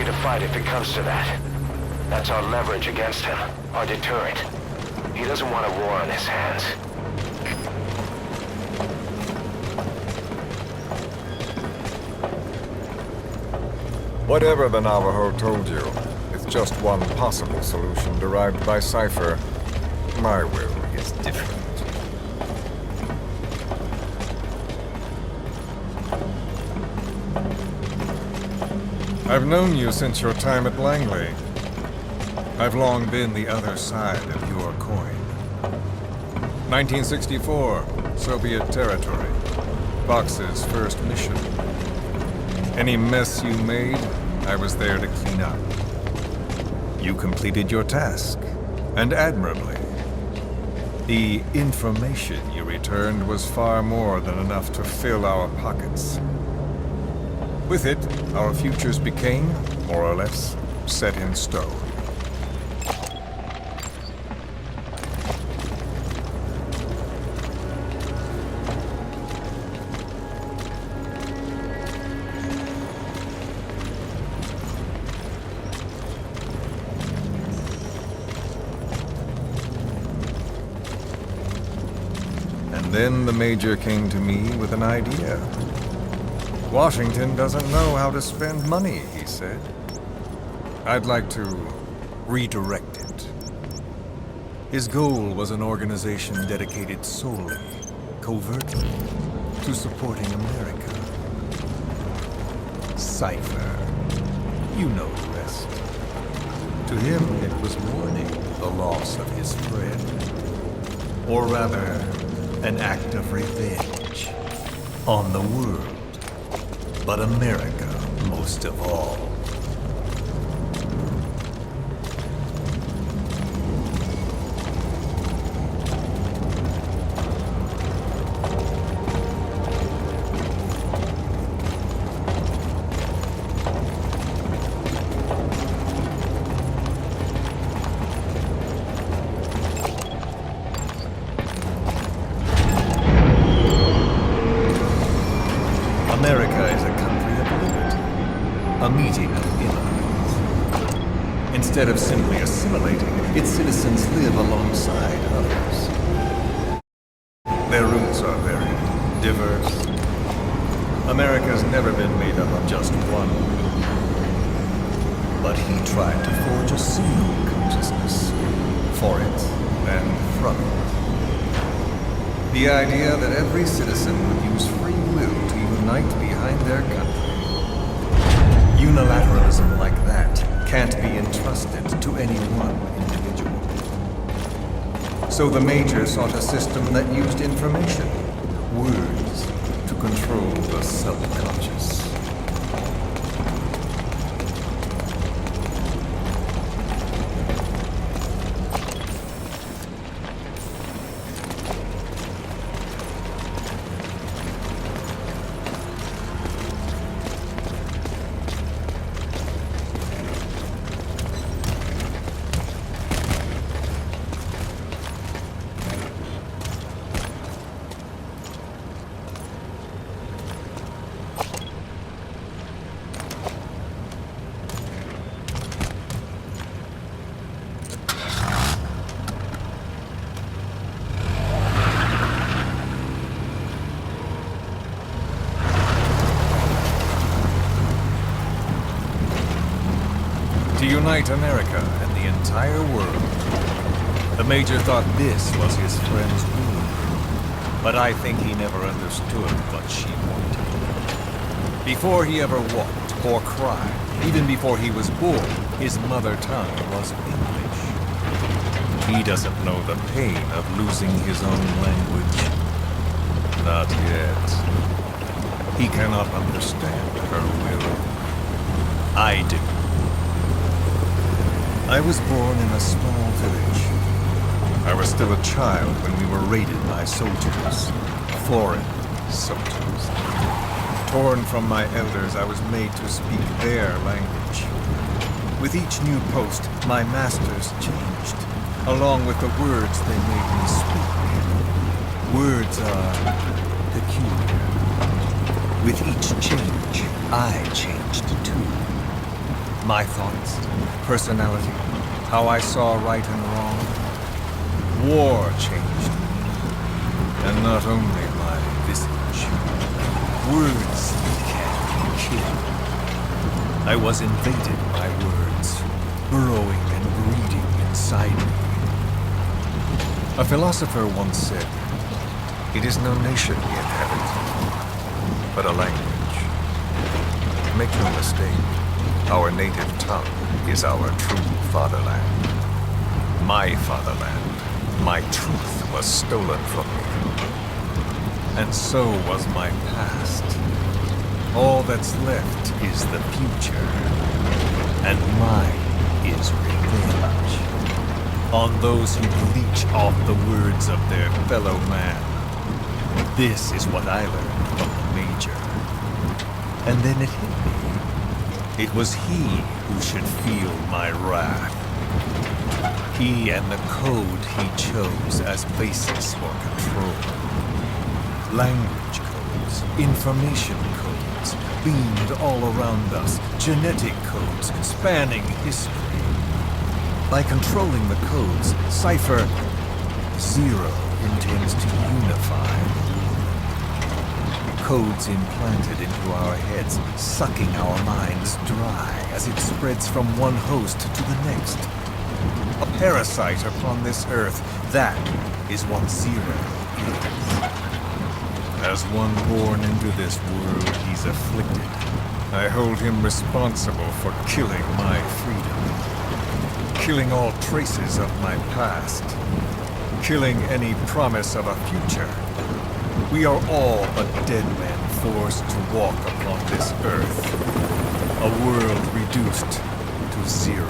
to fight if it comes to that. That's our leverage against him, our deterrent. He doesn't want a war on his hands. Whatever the Navajo told you, it's just one possible solution derived by Cypher. My will is different. I've known you since your time at Langley. I've long been the other side of your coin. 1964, Soviet territory. Vox's first mission. Any mess you made, I was there to clean up. You completed your task, and admirably. The information you returned was far more than enough to fill our pockets. With it, our futures became, more or less, set in stone. And then the Major came to me with an idea. Washington doesn't know how to spend money, he said. I'd like to redirect it. His goal was an organization dedicated solely, covertly, to supporting America. Cypher. You know the rest. To him, it was mourning the loss of his friend. Or rather, an act of revenge on the world. But America, most of all. America is a country of liberty, a meeting of innovators. Instead of simply assimilating, its citizens live alongside others. Their roots are very diverse. America's never been made up of just one group. But he tried to forge a single consciousness for it and from it. The idea that every citizen would use free will to unite behind their country. Unilateralism like that can't be entrusted to any one individual. So the Major sought a system that used information, words, to control the subconscious. To unite America and the entire world. The Major thought this was his friend's doom, but I think he never understood what she wanted. Before he ever walked or cried, even before he was born, his mother tongue was English. He doesn't know the pain of losing his own language. Not yet. He cannot understand her will. I do. I was born in a small village. I was still a child when we were raided by soldiers. Foreign soldiers. Torn from my elders, I was made to speak their language. With each new post, my masters changed, along with the words they made me speak. Words are peculiar. With each change, I changed too. My thoughts, personality, how I saw right and wrong. War changed me, and not only my visage. Words can kill. I was invaded by words, burrowing and breeding inside me. A philosopher once said, "It is no nation we inhabit, but a language." Make no mistake, our native tongue is our true fatherland. My fatherland, my truth was stolen from me. And so was my past. All that's left is the future. And mine is revenge. On those who leech off the words of their fellow man. This is what I learned from the Major. And then it hit me. It was he who should feel my wrath. He and the code he chose as basis for control. Language codes, information codes, beamed all around us, genetic codes spanning history. By controlling the codes, Cypher Zero intends to unify the world. Codes implanted into our heads, sucking our minds dry as it spreads from one host to the next. A parasite upon this earth, that is what Zero is. As one born into this world, he's afflicted. I hold him responsible for killing my freedom. Killing all traces of my past. Killing any promise of a future. We are all but dead men forced to walk upon this earth. A world reduced to zero.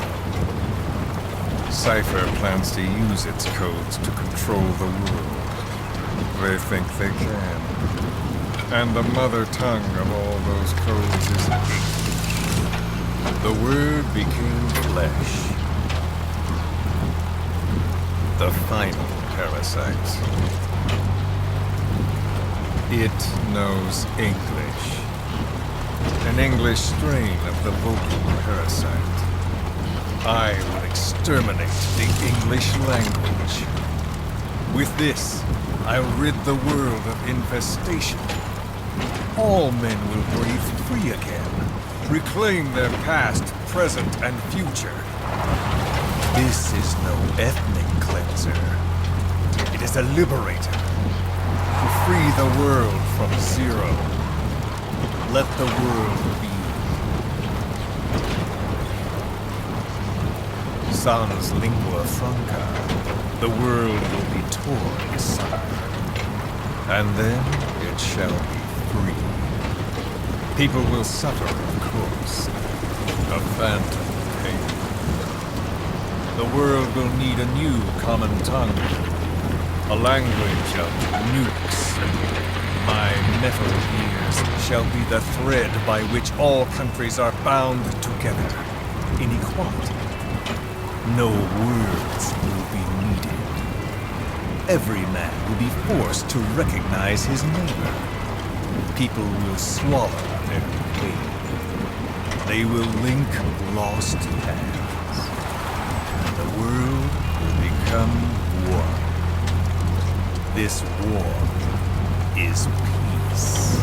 Cypher plans to use its codes to control the world. They think they can. And the mother tongue of all those codes is English. The word became flesh. The final parasite. It knows English. An English strain of the vocal parasite. I will exterminate the English language. With this, I'll rid the world of infestation. All men will breathe free again, reclaim their past, present, and future. This is no ethnic cleanser. It is a liberator. To free the world from Zero. Let the world be. Sans lingua franca, the world will be torn asunder. And then it shall be free. People will suffer, of course. A phantom pain. The world will need a new common tongue. A language of nukes. My metal ears shall be the thread by which all countries are bound together. In equality. No words will be needed. Every man will be forced to recognize his neighbor. People will swallow their pain. They will link lost hands. The world will become one. This war is peace.